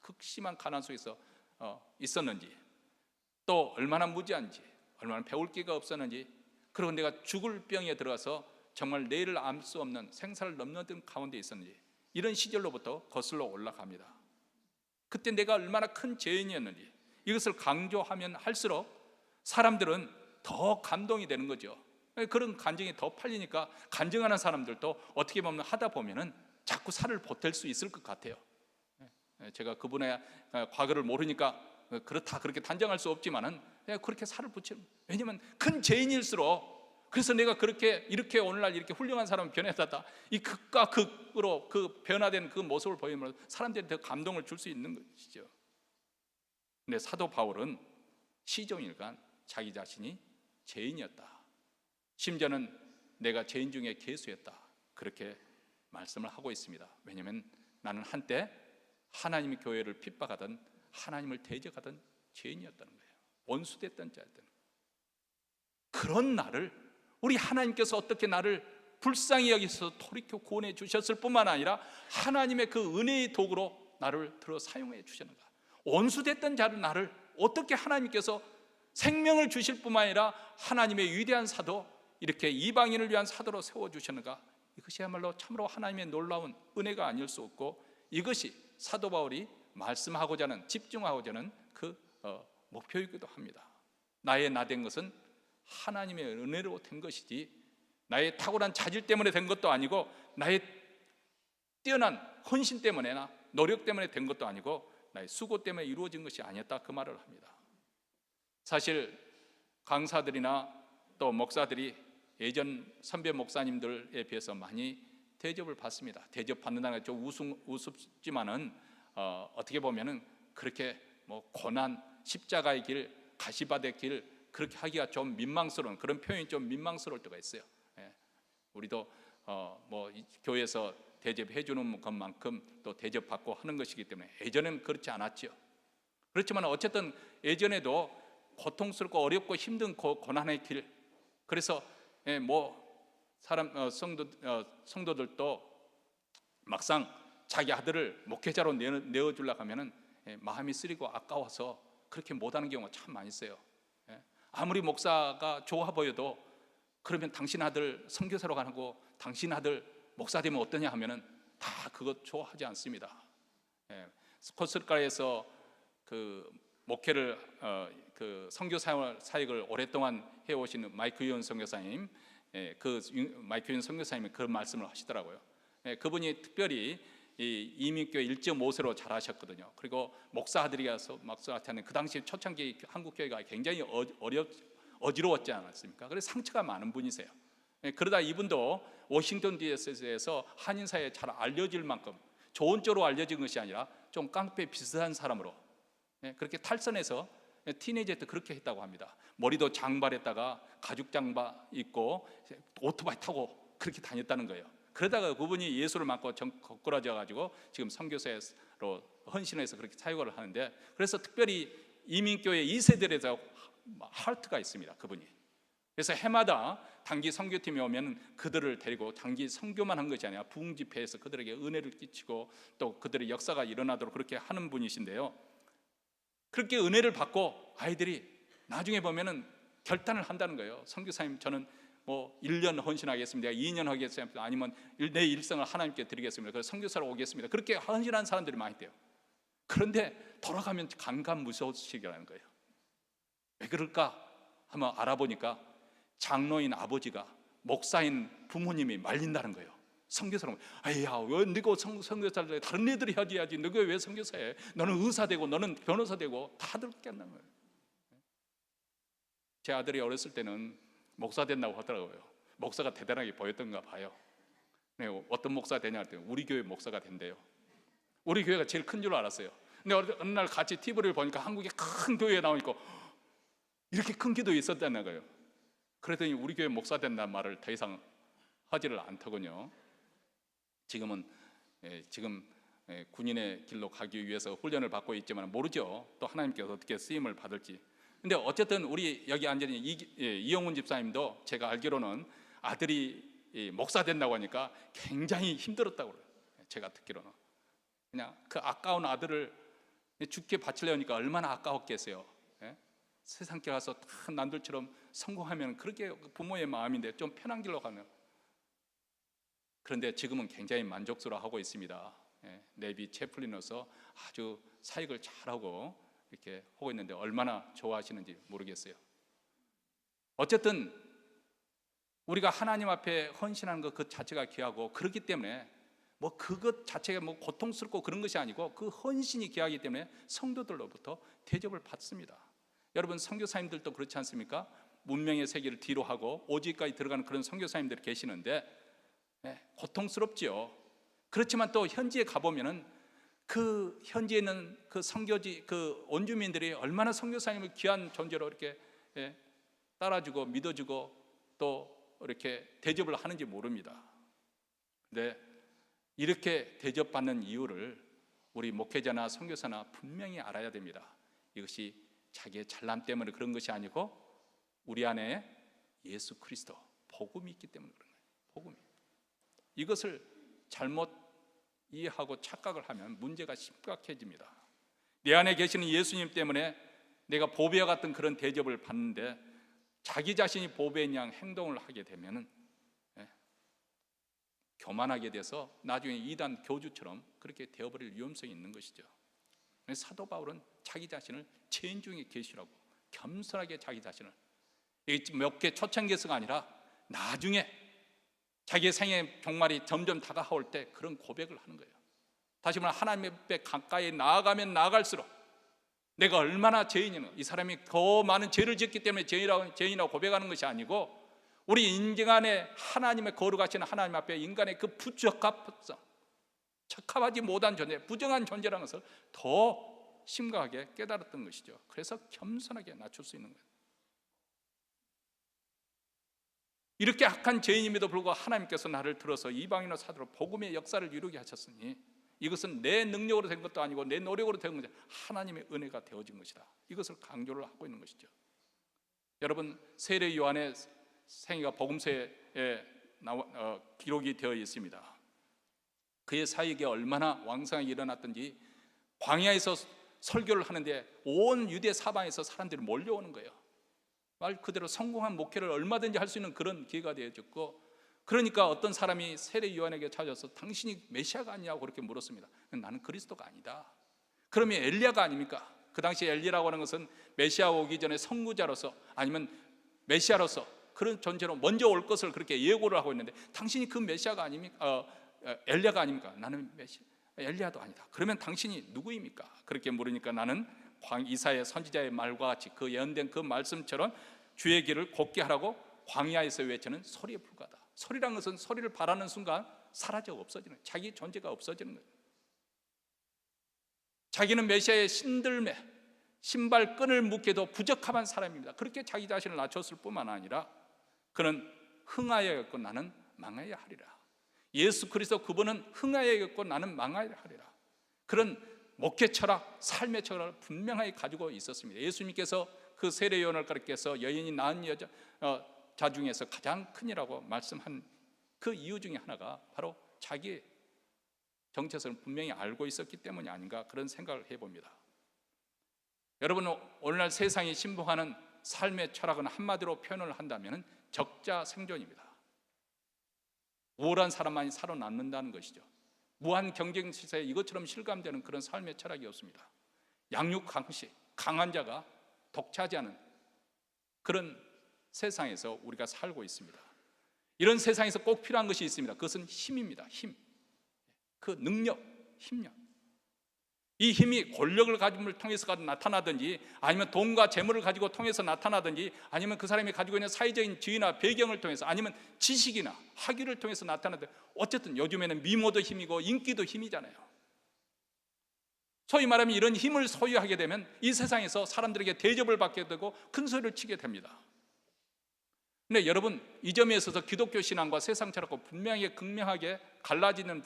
극심한 가난 속에서 있었는지, 또 얼마나 무지한지, 얼마나 배울 기가 없었는지, 그리고 내가 죽을 병에 들어가서 정말 내일을 알 수 없는 생사를 넘는 가운데 있었는지, 이런 시절로부터 거슬러 올라갑니다. 그때 내가 얼마나 큰 죄인이었는지, 이것을 강조하면 할수록 사람들은 더 감동이 되는 거죠. 그런 간증이 더 팔리니까 간증하는 사람들도 어떻게 보면 하다 보면은 자꾸 살을 보탤 수 있을 것 같아요. 제가 그분의 과거를 모르니까 그렇다 그렇게 단정할 수 없지만은 그렇게 살을 붙이는, 왜냐하면 큰 죄인일수록, 그래서 내가 그렇게 이렇게 오늘날 이렇게 훌륭한 사람을 변했다, 이 극과 극으로 그 변화된 그 모습을 보이면 사람들이 더 감동을 줄 수 있는 것이죠. 근데 사도 바울은 시종일관 자기 자신이 죄인이었다, 심지어는 내가 죄인 중에 괴수였다, 그렇게 말씀을 하고 있습니다. 왜냐하면 나는 한때 하나님의 교회를 핍박하던, 하나님을 대적하던 죄인이었다는 거예요. 원수됐던 자였다는 거예요. 그런 나를 우리 하나님께서 어떻게 나를 불쌍히 여기서 돌이켜 구원해 주셨을 뿐만 아니라 하나님의 그 은혜의 도구로 나를 들어 사용해 주셨는가. 원수됐던 자를 나를 어떻게 하나님께서 생명을 주실 뿐만 아니라 하나님의 위대한 사도, 이렇게 이방인을 위한 사도로 세워주셨는가. 이것이야말로 참으로 하나님의 놀라운 은혜가 아닐 수 없고, 이것이 사도 바울이 말씀하고자 하는, 집중하고자 하는 그 목표이기도 합니다. 나의 나된 것은 하나님의 은혜로 된 것이지 나의 탁월한 자질 때문에 된 것도 아니고, 나의 뛰어난 헌신 때문에나 노력 때문에 된 것도 아니고, 나의 수고 때문에 이루어진 것이 아니었다, 그 말을 합니다. 사실 강사들이나 또 목사들이 예전 선배 목사님들에 비해서 많이 대접을 받습니다. 대접받는다는 게 좀 우습지만은 어떻게 보면은 그렇게 뭐 고난, 십자가의 길, 가시밭의 길, 그렇게 하기가 좀 민망스러운, 그런 표현이 좀 민망스러울 때가 있어요. 우리도 뭐 교회에서 대접해 주는 것만큼 또 대접받고 하는 것이기 때문에, 예전에는 그렇지 않았죠. 그렇지만 어쨌든 예전에도 고통스럽고 어렵고 힘든 고난의 길, 그래서 성도들도 막상 자기 아들을 목회자로 내어주려고 하면은 마음이 쓰리고 아까워서 그렇게 못하는 경우가 참 많이 있어요. 아무리 목사가 좋아 보여도, 그러면 당신 아들 선교사로 가고 당신 아들 목사 되면 어떠냐 하면은 다 그것 좋아하지 않습니다. 코스타리카에서 그 목회를 그 선교 사역을 오랫동안 해오신 마이크 유언 선교사님, 그 마이크 유언 선교사님이 그런 말씀을 하시더라고요. 그분이 특별히 이 이민교회 1.5세로 잘하셨거든요. 그리고 목사 아들이어서 목사한테는 그 당시 초창기 한국 교회가 굉장히 어지러웠지 않았습니까? 그래서 상처가 많은 분이세요. 그러다 이분도 워싱턴 DC에서 한인사회에 잘 알려질 만큼 좋은 쪽으로 알려진 것이 아니라 좀 깡패 비슷한 사람으로 그렇게 탈선해서 티네이저 때 그렇게 했다고 합니다. 머리도 장발했다가 가죽 장바 입고 오토바이 타고 그렇게 다녔다는 거예요. 그러다가 그분이 예수를 믿고 거꾸라져 가지고 지금 선교사로 헌신해서 그렇게 사역을 하는데, 그래서 특별히 이민교회 2세들에서 하트가 있습니다, 그분이. 그래서 해마다 단기 선교팀이 오면 그들을 데리고 단기 선교만 한 것이 아니라 부흥 집회에서 그들에게 은혜를 끼치고 또 그들의 역사가 일어나도록 그렇게 하는 분이신데요, 그렇게 은혜를 받고 아이들이 나중에 보면은 결단을 한다는 거예요. 선교사님, 저는 뭐 1년 헌신하겠습니다, 2년 하겠습니다, 아니면 내 일생을 하나님께 드리겠습니다, 그래서 선교사로 오겠습니다. 그렇게 헌신한 사람들이 많이 돼요. 그런데 돌아가면 간간무소식이라는 거예요. 왜 그럴까 하면 알아보니까 장로인 아버지가 목사인 부모님이 말린다는 거예요. 선교사라고, 아야, 왜 너가 선교사를 다른 애들이 해야지, 너가 왜 선교사해? 너는 의사 되고 너는 변호사 되고 다들 깼는 거예요. 제 아들이 어렸을 때는 목사 된다고 하더라고요. 목사가 대단하게 보였던가 봐요. 어떤 목사 되냐 할 때 우리 교회 목사가 된대요. 우리 교회가 제일 큰 줄 알았어요. 근데 어느 날 같이 TV를 보니까 한국에 큰 교회에 나오니까 이렇게 큰 기도 있었다는 거예요. 그랬더니 우리 교회 목사 된다는 말을 더 이상 하지를 않더군요. 지금 군인의 길로 가기 위해서 훈련을 받고 있지만 모르죠, 또 하나님께서 어떻게 쓰임을 받을지. 근데 어쨌든 우리 여기 앉은 이영훈 집사님도 제가 알기로는 아들이 목사 된다고 하니까 굉장히 힘들었다고 그래요. 제가 듣기로는 그냥 그 아까운 아들을 죽게 바치려니까 얼마나 아까웠겠어요. 세상길 가서 다 남들처럼 성공하면 그렇게 부모의 마음인데 좀 편한 길로 가면. 그런데 지금은 굉장히 만족스러워하고 있습니다. 내비 채플린으로서 아주 사역을 잘하고 이렇게 하고 있는데 얼마나 좋아하시는지 모르겠어요. 어쨌든 우리가 하나님 앞에 헌신하는 것 그 자체가 귀하고, 그렇기 때문에 뭐 그것 자체가 뭐 고통스럽고 그런 것이 아니고 그 헌신이 귀하기 때문에 성도들로부터 대접을 받습니다. 여러분, 선교사님들도 그렇지 않습니까? 문명의 세계를 뒤로 하고 오지까지 들어가는 그런 선교사님들이 계시는데 고통스럽지요. 그렇지만 또 현지에 가보면은 그 현지에 있는 그 선교지 그 원주민들이 얼마나 선교사님을 귀한 존재로 이렇게 따라주고 믿어주고 또 이렇게 대접을 하는지 모릅니다. 근데 이렇게 대접받는 이유를 우리 목회자나 선교사나 분명히 알아야 됩니다. 이것이 자기의 잘남 때문에 그런 것이 아니고 우리 안에 예수 그리스도 복음이 있기 때문에 그런 거예요. 복음이. 이것을 잘못 이해하고 착각을 하면 문제가 심각해집니다. 내 안에 계시는 예수님 때문에 내가 보배와 같은 그런 대접을 받는데 자기 자신이 보배인 양 행동을 하게 되면은 교만하게 돼서 나중에 이단 교주처럼 그렇게 되어버릴 위험성이 있는 것이죠. 사도 바울은 자기 자신을 죄인 중에 계시라고 겸손하게 자기 자신을, 몇 개 초창기서가 아니라 나중에 자기의 생의 종말이 점점 다가올 때 그런 고백을 하는 거예요. 다시 말하면 하나님 앞에 가까이 나아가면 나아갈수록 내가 얼마나 죄인이냐, 이 사람이 더 많은 죄를 짓기 때문에 죄인이라고 고백하는 것이 아니고 우리 인생 안에 하나님의 거룩하신 하나님 앞에 인간의 그 부적합성, 적합하지 못한 존재, 부정한 존재라는 것을 더 심각하게 깨달았던 것이죠. 그래서 겸손하게 낮출 수 있는 거예요. 이렇게 악한 죄인임에도 불구하고 하나님께서 나를 들어서 이방인으로 사도로 복음의 역사를 이루게 하셨으니 이것은 내 능력으로 된 것도 아니고 내 노력으로 된 것이 하나님의 은혜가 되어진 것이다. 이것을 강조를 하고 있는 것이죠. 여러분, 세례 요한의 생애가 복음서에 기록이 되어 있습니다. 그의 사역이 얼마나 왕성하게 일어났던지 광야에서 설교를 하는데 온 유대 사방에서 사람들이 몰려오는 거예요. 말 그대로 성공한 목회를 얼마든지 할 수 있는 그런 기회가 되어졌고, 그러니까 어떤 사람이 세례 요한에게 찾아서 당신이 메시아가 아니냐고 그렇게 물었습니다. 나는 그리스도가 아니다. 그러면 엘리야가 아닙니까? 그 당시 엘리야라고 하는 것은 메시아가 오기 전에 선구자로서 아니면 메시아로서 그런 존재로 먼저 올 것을 그렇게 예고를 하고 있는데 당신이 그 메시아가 아닙니까? 엘리야가 아닙니까? 나는 엘리야도 아니다. 그러면 당신이 누구입니까? 그렇게 물으니까 나는 이사야 선지자의 말과 같이 그 예언된 그 말씀처럼 주의 길을 곱게 하라고 광야에서 외치는 소리에 불과하다. 소리란 것은 소리를 바라는 순간 사라져 없어지는 거예요. 자기 존재가 없어지는 거예요. 자기는 메시아의 신들매, 신발 끈을 묶기도 부적합한 사람입니다. 그렇게 자기 자신을 낮췄을 뿐만 아니라 그는 흥하여야겠고 나는 망하여야 하리라. 예수 그리스도 그분은 흥하여야겠고 나는 망하여야 하리라. 그런 목회 철학, 삶의 철학을 분명하게 가지고 있었습니다. 예수님께서 그 세례 요한을 가르쳐서 여인이 낳은 자 중에서 가장 큰이라고 말씀한 그 이유 중에 하나가 바로 자기의 정체성을 분명히 알고 있었기 때문이 아닌가, 그런 생각을 해봅니다. 여러분, 오늘날 세상이 신봉하는 삶의 철학은 한마디로 표현을 한다면 적자 생존입니다. 우월한 사람만이 살아남는다는 것이죠. 무한 경쟁 시세에 이것처럼 실감되는 그런 삶의 철학이 없습니다. 양육 강식, 강한 자가 독차지하는 그런 세상에서 우리가 살고 있습니다. 이런 세상에서 꼭 필요한 것이 있습니다. 그것은 힘입니다. 힘, 그 능력, 힘력. 이 힘이 권력을 가짐을 통해서 나타나든지, 아니면 돈과 재물을 가지고 통해서 나타나든지, 아니면 그 사람이 가지고 있는 사회적인 지위나 배경을 통해서, 아니면 지식이나 학위를 통해서 나타나든, 어쨌든 요즘에는 미모도 힘이고 인기도 힘이잖아요. 소위 말하면 이런 힘을 소유하게 되면 이 세상에서 사람들에게 대접을 받게 되고 큰 소리를 치게 됩니다. 근데 여러분, 이 점에 있어서 기독교 신앙과 세상 철학과 분명하게 극명하게 갈라지는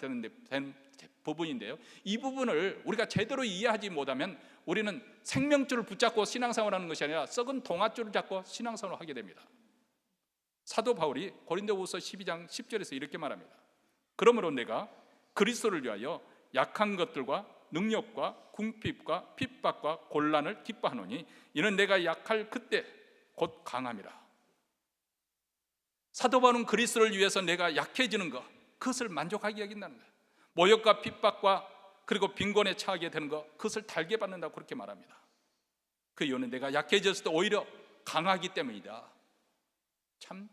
부분인데요, 이 부분을 우리가 제대로 이해하지 못하면 우리는 생명줄을 붙잡고 신앙생활을 하는 것이 아니라 썩은 동아줄을 잡고 신앙생활을 하게 됩니다. 사도 바울이 고린도후서 12장 10절에서 이렇게 말합니다. 그러므로 내가 그리스도를 위하여 약한 것들과 능력과 궁핍과 핍박과 곤란을 기뻐하노니 이는 내가 약할 그때 곧 강함이라. 사도 바울은 그리스도를 위해서 내가 약해지는 것, 그것을 만족하게 여긴다는 거예요. 모욕과 핍박과 그리고 빈곤에 처하게 되는 것, 그것을 달게 받는다고 그렇게 말합니다. 그 이유는 내가 약해졌을 때 오히려 강하기 때문이다. 참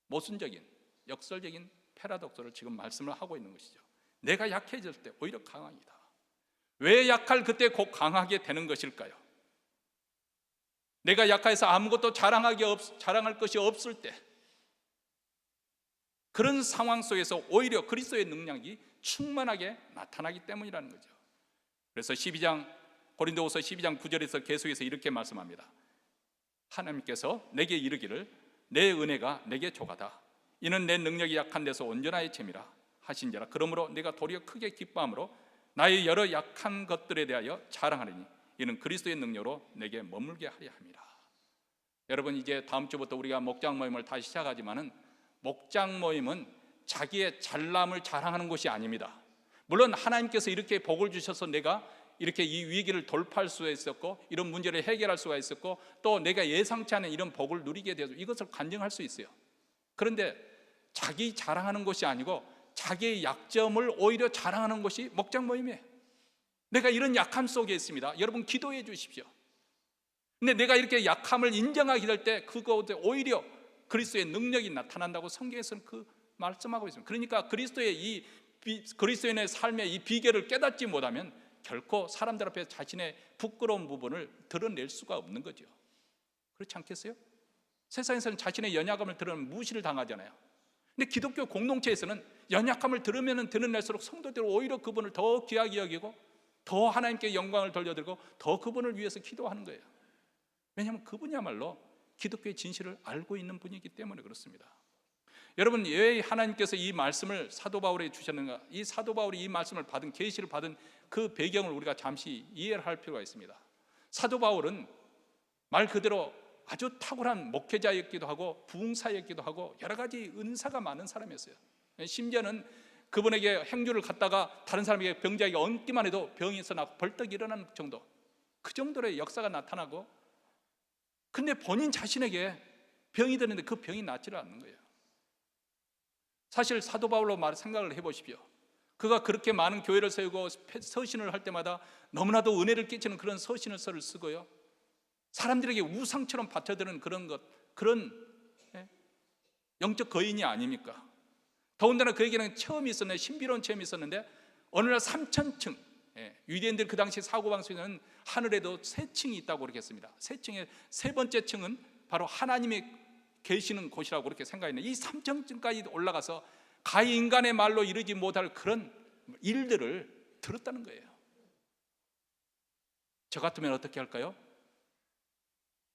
모순적인, 역설적인 패러독스를 지금 말씀을 하고 있는 것이죠. 내가 약해졌을 때 오히려 강합니다. 왜 약할 그때 곧 강하게 되는 것일까요? 내가 약해서 아무것도 자랑할 것이 없을 때, 그런 상황 속에서 오히려 그리스도의 능력이 충만하게 나타나기 때문이라는 거죠. 그래서 고린도후서 12장 9절에서 계속해서 이렇게 말씀합니다. 하나님께서 내게 이르기를 내 은혜가 내게 족하다. 이는 내 능력이 약한 데서 온전하여 잼이라 하신지라. 그러므로 내가 도리어 크게 기뻐함으로 나의 여러 약한 것들에 대하여 자랑하리니 이는 그리스도의 능력으로 내게 머물게 하려 함이라. 여러분, 이제 다음 주부터 우리가 목장 모임을 다시 시작하지만은 목장 모임은 자기의 잘남을 자랑하는 것이 아닙니다. 물론 하나님께서 이렇게 복을 주셔서 내가 이렇게 이 위기를 돌파할 수가 있었고 이런 문제를 해결할 수가 있었고 또 내가 예상치 않은 이런 복을 누리게 되어서 이것을 간증할 수 있어요. 그런데 자기 자랑하는 것이 아니고 자기의 약점을 오히려 자랑하는 것이 목장 모임이에요. 내가 이런 약함 속에 있습니다. 여러분 기도해 주십시오. 근데 내가 이렇게 약함을 인정하게 될 때 그것에 오히려 그리스도의 능력이 나타난다고 성경에서는 그 말씀하고 있습니다. 그러니까 그리스도인의 삶의 이 비결을 깨닫지 못하면 결코 사람들 앞에 자신의 부끄러운 부분을 드러낼 수가 없는 거죠. 그렇지 않겠어요? 세상에서는 자신의 연약함을 드러내면 무시를 당하잖아요. 근데 기독교 공동체에서는 연약함을 드러낼수록 성도들은 오히려 그분을 더 귀하게 여기고 더 하나님께 영광을 돌려드리고 더 그분을 위해서 기도하는 거예요. 왜냐하면 그분이야말로 기독교의 진실을 알고 있는 분이기 때문에 그렇습니다. 여러분, 왜 하나님께서 이 말씀을 사도 바울에게 주셨는가? 이 사도 바울이 이 말씀을 받은, 계시를 받은 그 배경을 우리가 잠시 이해를 할 필요가 있습니다. 사도 바울은 말 그대로 아주 탁월한 목회자였기도 하고 부흥사였기도 하고 여러 가지 은사가 많은 사람이었어요. 심지어는 그분에게 행주를 갖다가 다른 사람에게 병자에게 얹기만 해도 병에서 나고 벌떡 일어나는 정도, 그 정도의 역사가 나타나고, 근데 본인 자신에게 병이 드는데 그 병이 낫지를 않는 거예요. 사실 사도 바울로 생각을 해보십시오. 그가 그렇게 많은 교회를 세우고 서신을 할 때마다 너무나도 은혜를 끼치는 그런 서신을 쓰고요, 사람들에게 우상처럼 받쳐드는 그런 영적 거인이 아닙니까? 더군다나 그에게는 체험이 있었는데, 신비로운 체험이 있었는데 어느 날 3,000층, 유대인들 그 당시 사고방식에는 하늘에도 세 층이 있다고 그렇게 했습니다. 세 층의 세 번째 층은 바로 하나님이 계시는 곳이라고 그렇게 생각했는데, 이 삼천층까지 올라가서 가히 인간의 말로 이루지 못할 그런 일들을 들었다는 거예요. 저 같으면 어떻게 할까요?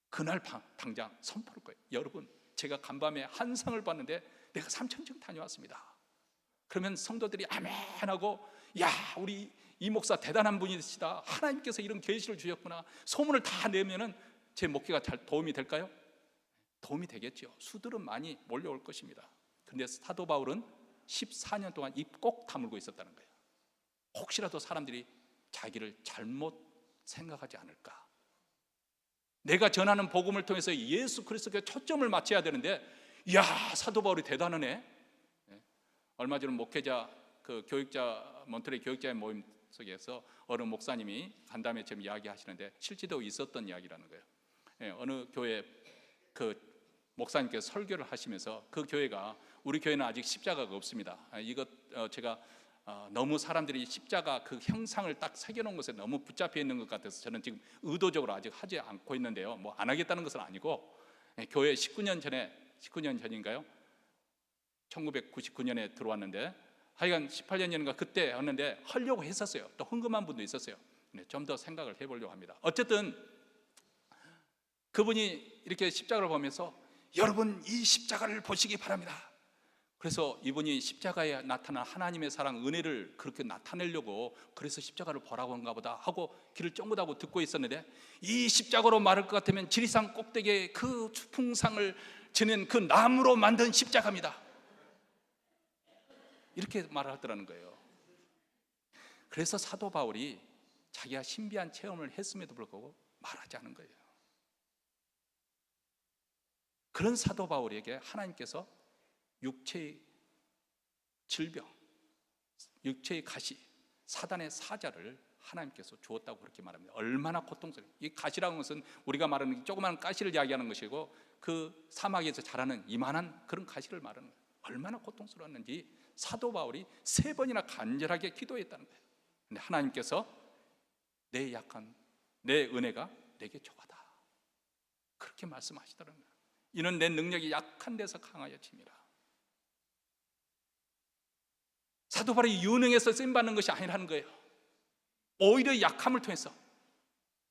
그날 당장 선포할 거예요. 여러분, 제가 간밤에 환상을 봤는데 내가 삼천층 다녀왔습니다. 그러면 성도들이 아멘하고, 야, 우리 이 목사 대단한 분이시다, 하나님께서 이런 계시를 주셨구나, 소문을 다 내면은 제 목회가 잘 도움이 될까요? 도움이 되겠죠. 수들은 많이 몰려올 것입니다. 근데 사도 바울은 14년 동안 입 꼭 다물고 있었다는 거예요. 혹시라도 사람들이 자기를 잘못 생각하지 않을까. 내가 전하는 복음을 통해서 예수 그리스도께 초점을 맞춰야 되는데, 이야, 사도 바울이 대단하네. 얼마 전 목회자, 그 교육자, 몬트레이 교육자의 모임 속에서 어느 목사님이 간담회 좀 이야기하시는데, 실제로 있었던 이야기라는 거예요. 어느 교회 그 목사님께서 설교를 하시면서, 그 교회가, 우리 교회는 아직 십자가가 없습니다. 이것 제가 너무 사람들이 십자가 그 형상을 딱 새겨놓은 것에 너무 붙잡혀 있는 것 같아서 저는 지금 의도적으로 아직 하지 않고 있는데요. 뭐 안 하겠다는 것은 아니고, 교회 19년 전인가요? 1999년에 들어왔는데, 하여간 18년 전인가 그때 했는데 하려고 했었어요. 또 헌금한 분도 있었어요. 좀 더 생각을 해보려고 합니다. 어쨌든 그분이 이렇게 십자가를 보면서, 여러분 이 십자가를 보시기 바랍니다. 그래서 이분이 십자가에 나타난 하나님의 사랑, 은혜를 그렇게 나타내려고 그래서 십자가를 보라고 한가 보다 하고 귀를 쫑긋하고 듣고 있었는데, 이 십자가로 말할 것 같으면 지리산 꼭대기에 그 풍상을 지는 그 나무로 만든 십자가입니다, 이렇게 말을 하더라는 거예요. 그래서 사도 바울이 자기가 신비한 체험을 했음에도 불구하고 말하지 않은 거예요. 그런 사도 바울에게 하나님께서 육체의 질병, 육체의 가시, 사단의 사자를 하나님께서 주었다고 그렇게 말합니다. 얼마나 고통스러워요. 이 가시라는 것은 우리가 말하는 조그마한 가시를 이야기하는 것이고, 그 사막에서 자라는 이만한 그런 가시를 말하는 거예요. 얼마나 고통스러웠는지 사도 바울이 3번이나 간절하게 기도했다는 거예요. 근데 하나님께서 내 약한, 내 은혜가 내게 족하다, 그렇게 말씀하시더라는 거예요. 이는 내 능력이 약한 데서 강하여 칩니다. 사도 바울이 유능해서 쓰임받는 것이 아니라는 거예요. 오히려 약함을 통해서.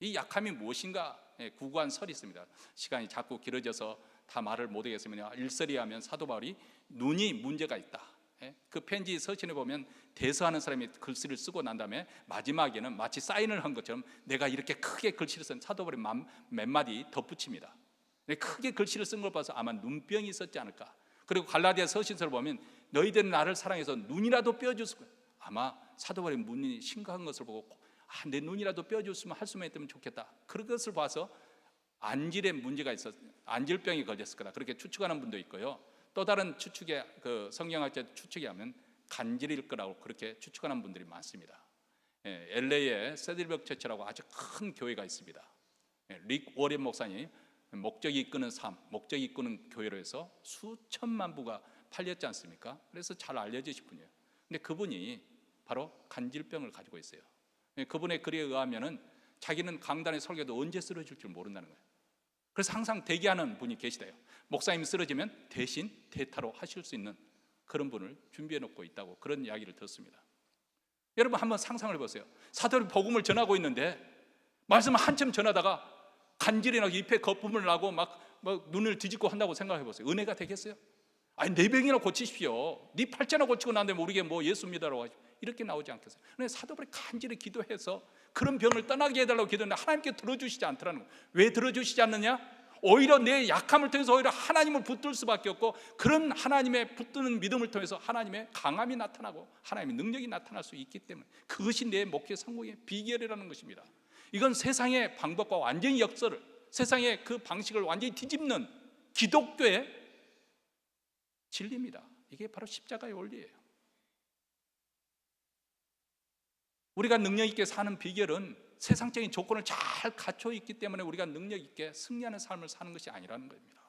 이 약함이 무엇인가 구구한 설이 있습니다. 시간이 자꾸 길어져서 다 말을 못하겠으면 일설이 하면, 사도 바울이 눈이 문제가 있다. 그 편지 서신에 보면 대서하는 사람이 글씨를 쓰고 난 다음에 마지막에는 마치 사인을 한 것처럼 내가 이렇게 크게 글씨를 쓴 사도 바울이 몇 마디 덧붙입니다. 크게 글씨를 쓴 걸 봐서 아마 눈병이 있었지 않을까. 그리고 갈라디아 서신서를 보면 너희들은 나를 사랑해서 눈이라도 떼어줬을 거야. 아마 사도 바울의 눈이 심각한 것을 보고, 내 눈이라도 떼어줬으면 할 수만 있다면 좋겠다, 그런 것을 봐서 안질에 문제가 있었, 안질병이 걸렸을 거다, 그렇게 추측하는 분도 있고요. 또 다른 추측에, 그 성경학자 추측에 하면 간질일 거라고 그렇게 추측하는 분들이 많습니다. LA에 세들벽 처치라고 아주 큰 교회가 있습니다. 릭 워렌 목사님, 목적이 이끄는 삶, 목적이 이끄는 교회로 해서 수천만 부가 팔렸지 않습니까? 그래서 잘 알려지신 분이에요. 근데 그분이 바로 간질병을 가지고 있어요. 그분의 글에 의하면은 자기는 강단에 설교도 언제 쓰러질 줄 모른다는 거예요. 그래서 항상 대기하는 분이 계시대요. 목사님이 쓰러지면 대신 대타로 하실 수 있는 그런 분을 준비해 놓고 있다고, 그런 이야기를 들었습니다. 여러분 한번 상상을 해보세요. 사도들이 복음을 전하고 있는데 말씀을 한참 전하다가 간질이 나고 잎에 거품을 나고 막 눈을 뒤집고 한다고 생각해 보세요. 은혜가 되겠어요? 아니, 내 병이나 고치십시오. 네 팔자나 고치고 난 다음에 우리에게 뭐 예수 믿으라고 하십시오, 이렇게 나오지 않겠어요? 근데 사도들이 간절히 기도해서 그런 병을 떠나게 해달라고 기도했는데 하나님께 들어주시지 않더라는 거예요. 왜 들어주시지 않느냐? 오히려 내 약함을 통해서 오히려 하나님을 붙들 수밖에 없고, 그런 하나님의 붙드는 믿음을 통해서 하나님의 강함이 나타나고 하나님의 능력이 나타날 수 있기 때문에, 그것이 내 목회 성공의 비결이라는 것입니다. 이건 세상의 방법과 완전히 역설을, 세상의 그 방식을 완전히 뒤집는 기독교의 진리입니다. 이게 바로 십자가의 원리예요. 우리가 능력 있게 사는 비결은 세상적인 조건을 잘 갖춰 있기 때문에 우리가 능력 있게 승리하는 삶을 사는 것이 아니라는 겁니다.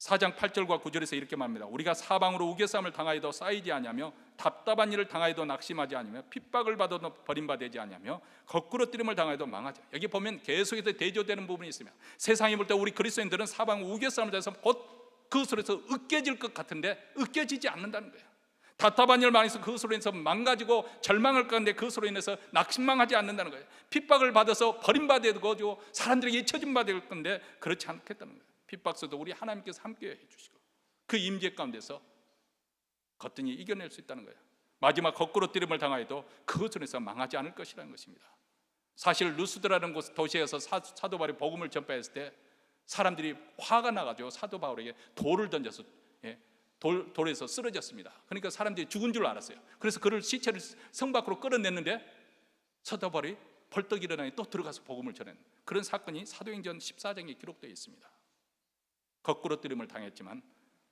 4장 8절과 9절에서 이렇게 말합니다. 우리가 사방으로 우겨쌈을 당하여도 쌓이지 아니하며 답답한 일을 당하여도 낙심하지 아니하며 핍박을 받아도 버림받지 아니하며 거꾸로 뜨림을 당하여도 망하지. 여기 보면 계속해서 대조되는 부분이 있습니다. 세상이 볼 때 우리 그리스도인들은 사방 우겨쌈을 당해서 곧 그것으로서 으깨질 것 같은데 으깨지지 않는다는 거예요. 답답한 일 많이 해서 그것으로 인해서 망가지고 절망할 건데 그것으로 인해서 낙심망하지 않는다는 거예요. 핍박을 받아서 버림받아야 되고 사람들에게 잊혀짐 받을 건데 그렇지 않겠다는 거예요. 핍박서도 우리 하나님께서 함께 해주시고 그 임재 가운데서 거뜬히 이겨낼 수 있다는 거예요. 마지막 거꾸로 뜨림을 당하여도 그것으로 인해서 망하지 않을 것이라는 것입니다. 사실 루스드라는 곳 도시에서 사도 바울이 복음을 전파했을 때 사람들이 화가 나가지고 사도 바울에게 돌을 던져서 돌에서 쓰러졌습니다. 그러니까 사람들이 죽은 줄 알았어요. 그래서 그를 시체를 성 밖으로 끌어냈는데 사도 바울이 벌떡 일어나니 또 들어가서 복음을 전했는 그런 사건이 사도행전 14장에 기록되어 있습니다. 거꾸로 뜨림을 당했지만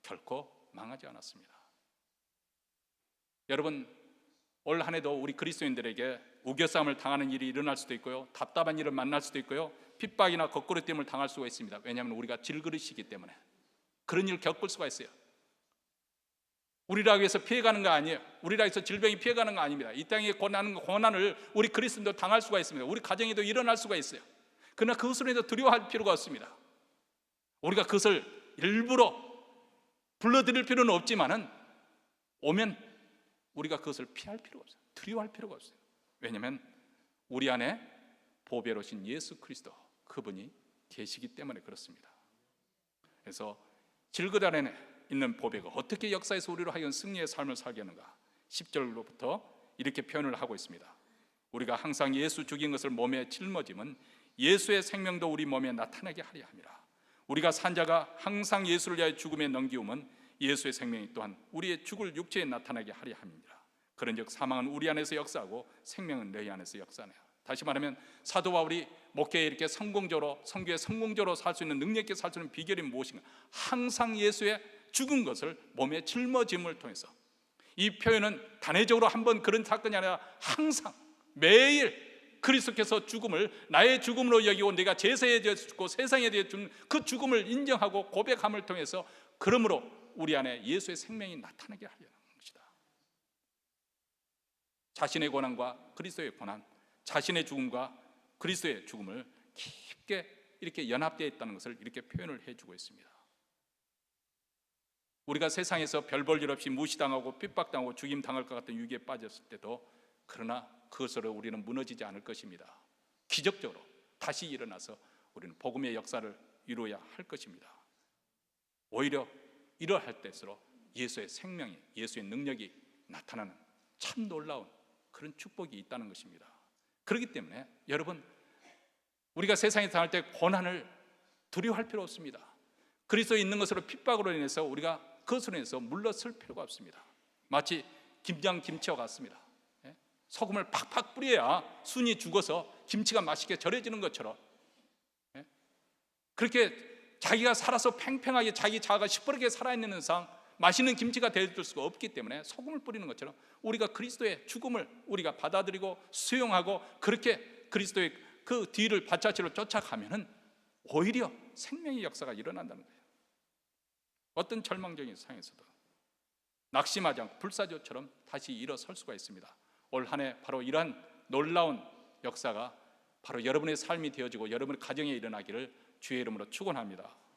결코 망하지 않았습니다. 여러분, 올 한 해도 우리 그리스도인들에게 우겨싸움을 당하는 일이 일어날 수도 있고요, 답답한 일을 만날 수도 있고요, 핍박이나 거꾸로 뜨림을 당할 수가 있습니다. 왜냐하면 우리가 질그릇이기 때문에 그런 일을 겪을 수가 있어요. 우리라고 해서 피해가는 거 아니에요. 우리라고 해서 질병이 피해가는 거 아닙니다. 이 땅에 고난을 우리 그리스도인도 당할 수가 있습니다. 우리 가정에도 일어날 수가 있어요. 그러나 그것으로 해서 두려워할 필요가 없습니다. 우리가 그것을 일부러 불러들일 필요는 없지만은 오면 우리가 그것을 피할 필요가 없어요. 두려워할 필요가 없어요. 왜냐하면 우리 안에 보배로신 예수 그리스도 그분이 계시기 때문에 그렇습니다. 그래서 질그릇 안에 있는 보배가 어떻게 역사에서 우리로 하여금 승리의 삶을 살게 하는가? 10절로부터 이렇게 표현을 하고 있습니다. 우리가 항상 예수 죽인 것을 몸에 짊어짐은 예수의 생명도 우리 몸에 나타나게 하려 함이라. 우리가 산자가 항상 예수를 위하여 죽음에 넘기움은 예수의 생명이 또한 우리의 죽을 육체에 나타나게 하려 함이라. 그런즉 사망은 우리 안에서 역사하고 생명은 너희 안에서 역사하네요. 다시 말하면 사도 바울이 목회에 이렇게 성공적으로 선교에 성공적으로 살 수 있는 능력 있게 살 수 있는 비결이 무엇인가? 항상 예수의 죽은 것을 몸에 짊어짐을 통해서. 이 표현은 단회적으로 한번 그런 사건이 아니라 항상 매일 그리스도께서 죽음을 나의 죽음으로 여기고 내가 제사에 대해 죽고 세상에 대해 준 그 죽음을 인정하고 고백함을 통해서 그러므로 우리 안에 예수의 생명이 나타나게 하려는 것이다. 자신의 고난과 그리스도의 고난, 자신의 죽음과 그리스도의 죽음을 깊게 이렇게 연합되어 있다는 것을 이렇게 표현을 해주고 있습니다. 우리가 세상에서 별 볼 일 없이 무시당하고 핍박당하고 죽임당할 것 같은 위기에 빠졌을 때도 그러나 그것으로 우리는 무너지지 않을 것입니다. 기적적으로 다시 일어나서 우리는 복음의 역사를 이루어야 할 것입니다. 오히려 이러할 때일수록 예수의 생명이, 예수의 능력이 나타나는 참 놀라운 그런 축복이 있다는 것입니다. 그렇기 때문에 여러분, 우리가 세상에 당할 때 고난을 두려워할 필요 없습니다. 그리스도에 있는 것으로 핍박으로 인해서 우리가 그것으로 인해서 물러설 필요가 없습니다. 마치 김장김치와 같습니다. 소금을 팍팍 뿌려야 순이 죽어서 김치가 맛있게 절여지는 것처럼 그렇게 자기가 살아서 팽팽하게 자기 자아가 시퍼렇게 살아있는 이상 맛있는 김치가 될 수가 없기 때문에 소금을 뿌리는 것처럼 우리가 그리스도의 죽음을 우리가 받아들이고 수용하고 그렇게 그리스도의 그 뒤를 밭자치로 쫓아가면은 오히려 생명의 역사가 일어난다는 거예요. 어떤 절망적인 상황에서도 낙심하지 않고 불사조처럼 다시 일어설 수가 있습니다. 올 한 해 바로 이러한 놀라운 역사가 바로 여러분의 삶이 되어지고 여러분의 가정에 일어나기를 주의 이름으로 축원합니다.